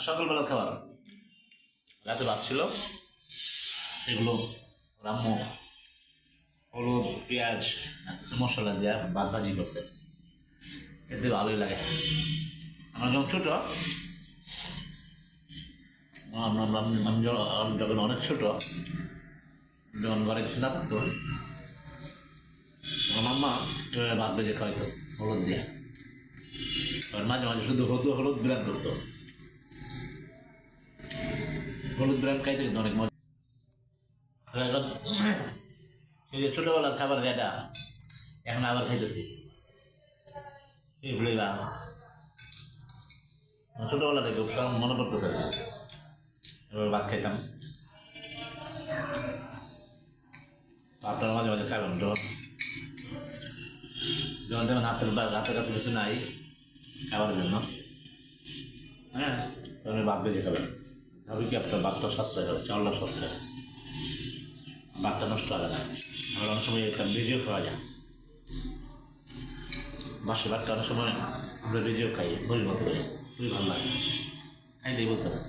সকালবেলার খাবার রাতে ভাত ছিল, সেগুলো রাম্মু হলুদ পেঁয়াজ কিছু মশলা দিয়ে ভাত ভাজি করছে, এতে ভালোই লাগে। আমার যখন ছোট, আমি যখন অনেক ছোট, যখন ঘরে কিছু না থাকতো, আমার আম্মা এভাবে ভাত ভেজে খাওয়াইতো হলুদ দিয়ে, আর মাঝে মাঝে শুধু হলুদ ব্রান করতো। হলুদ ব্রান খাইতে কিন্তু অনেক মজা। এখন এই যে ছোটবেলার খাবার এটা এখন আবার খাইতেছি, এই ভুলে গেলাম ছোটবেলাটা খুব সব মনে পড়তেছে আর কি। এবার ভাত খাইতাম, ভাতটা মাঝে মাঝে খাইলাম যখন যখন দেখবেন হাতের কাছে কিছু নাই খাবার জন্য, হ্যাঁ তখন ভাত ভেজে খাবেন। ভাবি কি আপনার ভাতটা সাশ্রয় হবে, চাউলটা সাশ্রয়, ভাতটা নষ্ট হবে না। আমার অনেক সময় একটা ভিডিও খাওয়া যায়, বাসে ভাতটা অনেক সময় আমরা ভিডিও খাই, বড়ির মতো করে, খুবই ভালো লাগে, খাইতেই বুঝতে পারি।